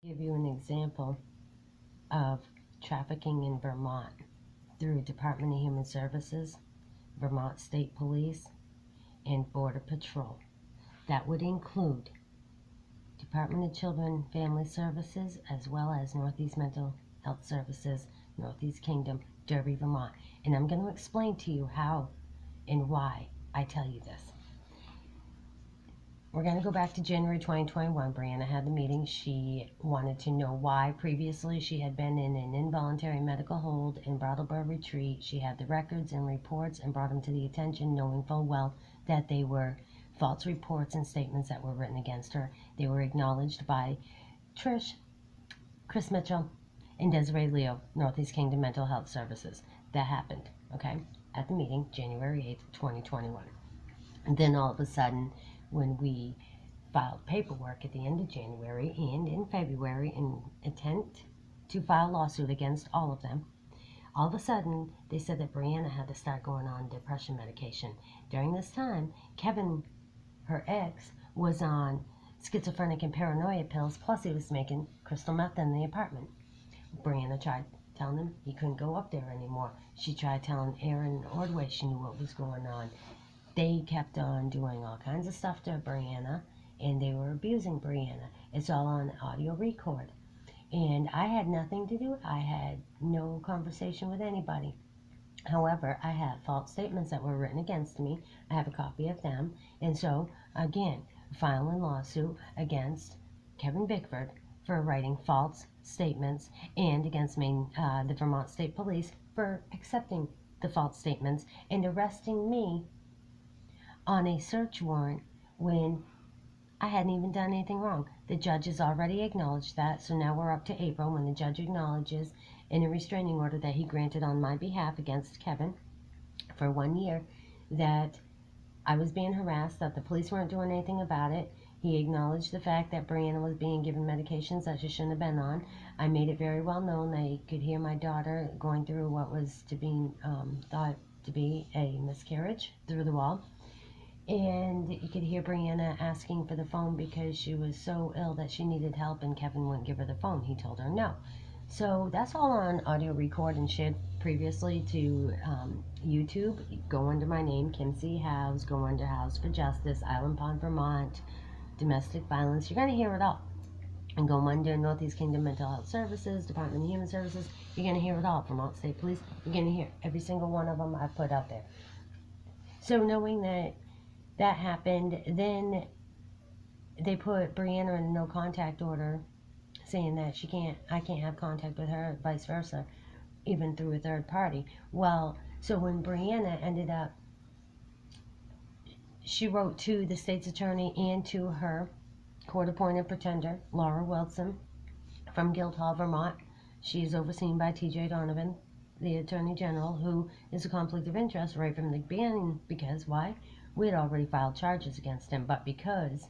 Give you an example of trafficking in Vermont through Department of Human Services, Vermont State Police, and Border Patrol. That would include Department of Children and Family Services, as well as Northeast Mental Health Services, Northeast Kingdom, Derby, Vermont. And I'm going to explain to you how and why I tell you this. We're going to go back to January 2021. Brianna had the meeting. She wanted to know why previously she had been in an involuntary medical hold in Brattleboro Retreat. She had the records and reports and brought them to the attention, knowing full well that they were false reports and statements that were written against her. They were acknowledged by Trish, Chris Mitchell, and Desiree Leo, Northeast Kingdom Mental Health Services. That happened, okay, at the meeting, January 8th, 2021. And then all of a sudden, when we filed paperwork at the end of January and in February in intent to file a lawsuit against all of them, all of a sudden they said that Brianna had to start going on depression medication. During this time, Kevin, her ex, was on schizophrenic and paranoia pills, plus he was making crystal meth in the apartment. Brianna tried telling him he couldn't go up there anymore. She tried telling Aaron Ordway she knew what was going on. They kept on doing all kinds of stuff to Brianna, and they were abusing Brianna. It's all on audio record. And I had nothing to do with it. I had no conversation with anybody. However, I have false statements that were written against me. I have a copy of them. And so, again, filing lawsuit against Kevin Bickford for writing false statements and against the Vermont State Police for accepting the false statements and arresting me on a search warrant when I hadn't even done anything wrong. The judge has already acknowledged that, so now we're up to April when the judge acknowledges in a restraining order that he granted on my behalf against Kevin for 1 year that I was being harassed, that the police weren't doing anything about it. He acknowledged the fact that Brianna was being given medications that she shouldn't have been on. I made it very well known that he could hear my daughter going through what was to be thought to be a miscarriage through the wall. And you could hear Brianna asking for the phone because she was so ill that she needed help and Kevin wouldn't give her the phone. He told her no. So that's all on audio record and shared previously to YouTube. Go under my name, Kim C. House. Go under House for Justice, Island Pond, Vermont, domestic violence. You're going to hear it all. And go under Northeast Kingdom Mental Health Services, Department of Human Services. You're going to hear it all. Vermont State Police. You're going to hear every single one of them I've put out there. So knowing that happened, then they put Brianna in a no contact order, saying that I can't have contact with her, vice versa, even through a third party. Well, so when Brianna ended up, she wrote to the state's attorney and to her court-appointed pretender, Laura Wilson, from Guildhall, Vermont. She is overseen by T.J. Donovan, the Attorney General, who is a conflict of interest right from the beginning, because why? We had already filed charges against him, but because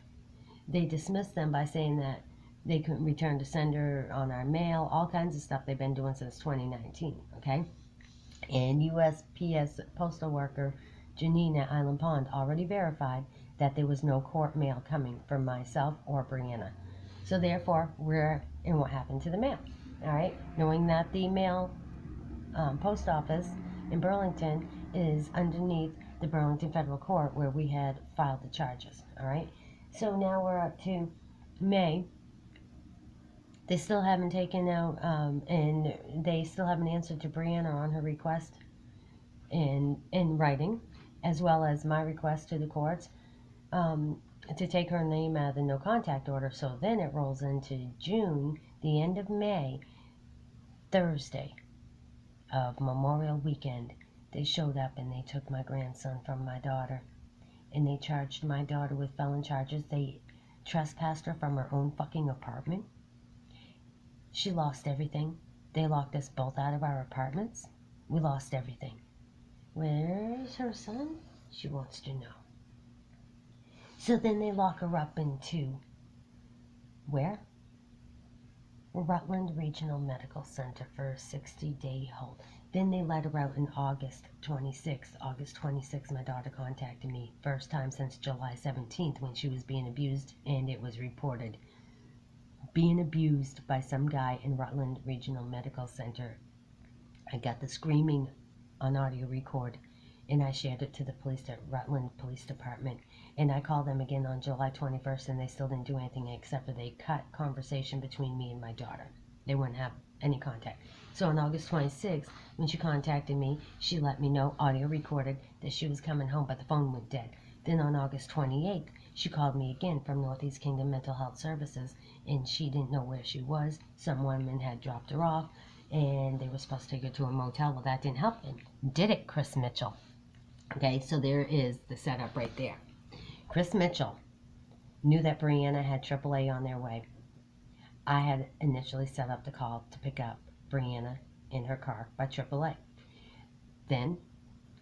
they dismissed them by saying that they couldn't return to sender on our mail, all kinds of stuff they've been doing since 2019, okay? And USPS postal worker Janina Island Pond already verified that there was no court mail coming from myself or Brianna. So therefore, we're in what happened to the mail, all right? Knowing that the mail post office in Burlington is underneath the Burlington Federal Court where we had filed the charges, all right? So now we're up to May. They still haven't taken out, and they still haven't answered to Brianna on her request in writing, as well as my request to the courts to take her name out of the no contact order. So then it rolls into June, the end of May, Thursday of Memorial Weekend. They showed up and they took my grandson from my daughter, and they charged my daughter with felon charges. They trespassed her from her own fucking apartment. She lost everything. They locked us both out of our apartments. We lost everything. Where's her son? She wants to know. So then they lock her up into where? Rutland Regional Medical Center for a 60-day hold. Then they let her out in August 26th. August 26th, my daughter contacted me. First time since July 17th when she was being abused, and it was reported being abused by some guy in Rutland Regional Medical Center. I got the screaming on audio record, and I shared it to the Rutland Police Department. And I called them again on July 21st, and they still didn't do anything except for they cut conversation between me and my daughter. They wouldn't have any contact. So on August 26th, when she contacted me, she let me know, audio recorded, that she was coming home, but the phone went dead. Then on August 28th, she called me again from Northeast Kingdom Mental Health Services, and she didn't know where she was. Some woman had dropped her off, and they were supposed to take her to a motel. Well, that didn't help. Did it, Chris Mitchell? Okay, so there is the setup right there. Chris Mitchell knew that Brianna had AAA on their way. I had initially set up the call to pick up Brianna in her car by AAA. Then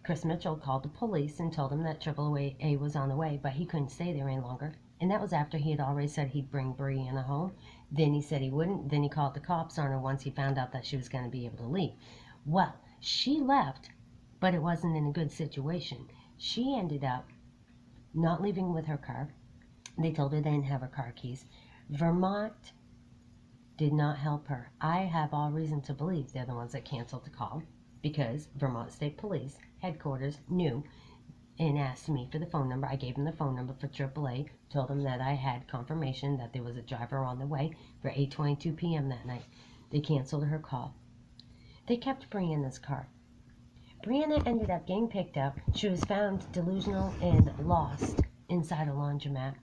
Chris Mitchell called the police and told them that AAA was on the way, but he couldn't stay there any longer. And that was after he had already said he'd bring Brianna home. Then he said he wouldn't. Then he called the cops on her once he found out that she was going to be able to leave. Well, she left, but it wasn't in a good situation. She ended up not leaving with her car. They told her they didn't have her car keys. Vermont did not help her. I have all reason to believe they're the ones that canceled the call, because Vermont State Police headquarters knew and asked me for the phone number. I gave them the phone number for AAA, told them that I had confirmation that there was a driver on the way for 8:22 p.m. that night. They canceled her call. They kept Brianna's car. Brianna ended up getting picked up. She was found delusional and lost inside a laundromat.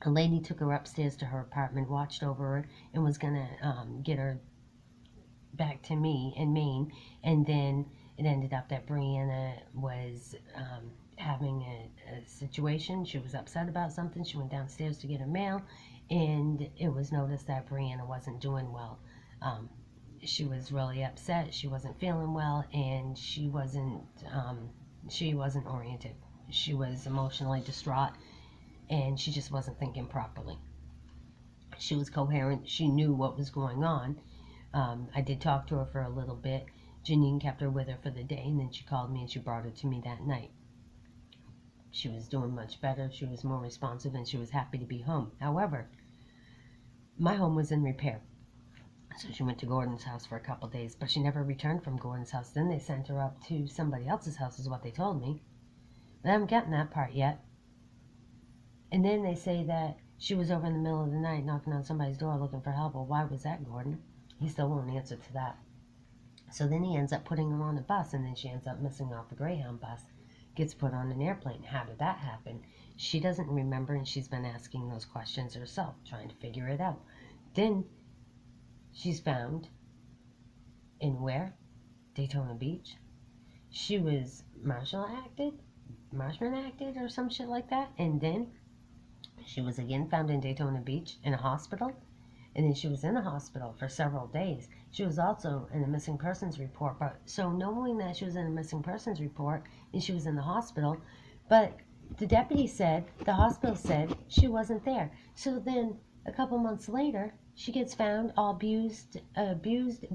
A lady took her upstairs to her apartment, watched over her, and was going to get her back to me in Maine. And then it ended up that Brianna was having a situation. She was upset about something. She went downstairs to get her mail, and it was noticed that Brianna wasn't doing well. She was really upset. She wasn't feeling well, and she wasn't oriented. She was emotionally distraught, and she just wasn't thinking properly. She was coherent. She knew what was going on. I did talk to her for a little bit. Janine kept her with her for the day, and then she called me and she brought her to me that night. She was doing much better. She was more responsive, and she was happy to be home. However, my home was in repair. So she went to Gordon's house for a couple days, but she never returned from Gordon's house. Then they sent her up to somebody else's house, is what they told me. But I haven't gotten that part yet. And then they say that she was over in the middle of the night knocking on somebody's door looking for help. Well, why was that, Gordon? He still won't answer to that. So then he ends up putting her on a bus, and then she ends up missing off the Greyhound bus, gets put on an airplane. How did that happen? She doesn't remember, and she's been asking those questions herself, trying to figure it out. Then she's found in where? Daytona Beach. She was marshman acted or some shit like that. And then she was again found in Daytona Beach in a hospital. And then she was in the hospital for several days. She was also in a missing persons report. But so knowing that she was in a missing persons report and she was in the hospital, but the deputy said, the hospital said she wasn't there. So then a couple months later, she gets found all abused,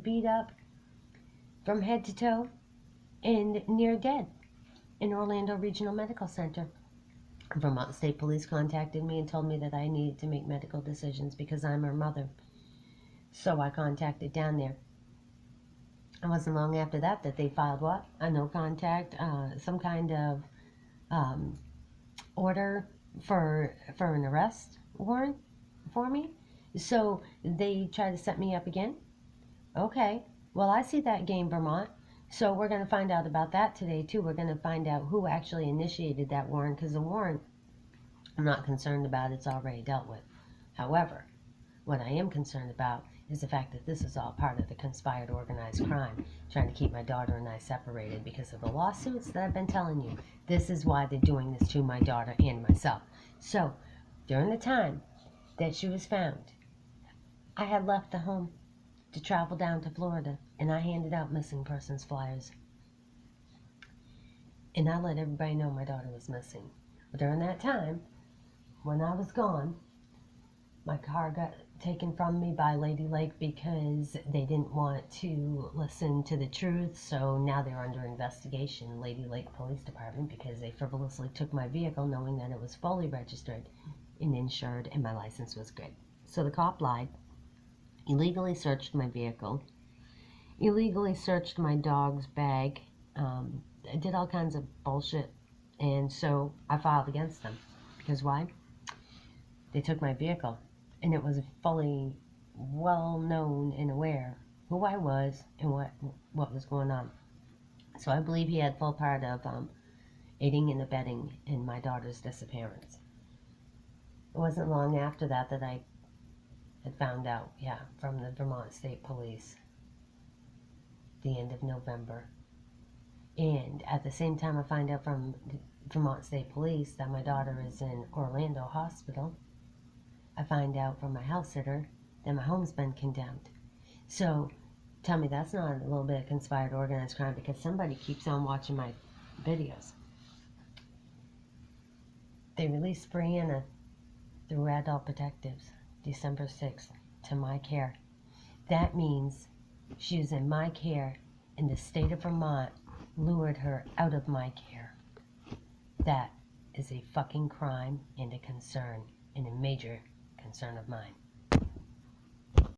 beat up from head to toe, and near dead in Orlando Regional Medical Center. Vermont State Police contacted me and told me that I needed to make medical decisions because I'm her mother. So I contacted down there. It wasn't long after that they filed what? A no contact, some kind of order for an arrest warrant for me. So they try to set me up again. Okay, well, I see that game, Vermont. So we're going to find out about that today, too. We're going to find out who actually initiated that warrant, because the warrant, I'm not concerned about. It's already dealt with. However, what I am concerned about is the fact that this is all part of the conspired organized crime, trying to keep my daughter and I separated because of the lawsuits that I've been telling you. This is why they're doing this to my daughter and myself. So, during the time that she was found, I had left the home to travel down to Florida, and I handed out missing persons flyers. And I let everybody know my daughter was missing. But during that time, when I was gone, my car got taken from me by Lady Lake because they didn't want to listen to the truth. So now they're under investigation, Lady Lake Police Department, because they frivolously took my vehicle knowing that it was fully registered and insured and my license was good. So the cop lied. illegally searched my vehicle, illegally searched my dog's bag, I did all kinds of bullshit, and so I filed against them. Because why? They took my vehicle, and it was fully well known and aware who I was and what was going on. So I believe he had full part of aiding and abetting in my daughter's disappearance. It wasn't long after that that I had found out, from the Vermont State Police, the end of November. And at the same time I find out from the Vermont State Police that my daughter is in Orlando Hospital, I find out from my house sitter that my home's been condemned. So tell me that's not a little bit of conspired organized crime, because somebody keeps on watching my videos. They released Brianna through Adult Protectives December 6th to my care. That means she was in my care, and the state of Vermont lured her out of my care. That is a fucking crime and a concern, and a major concern of mine.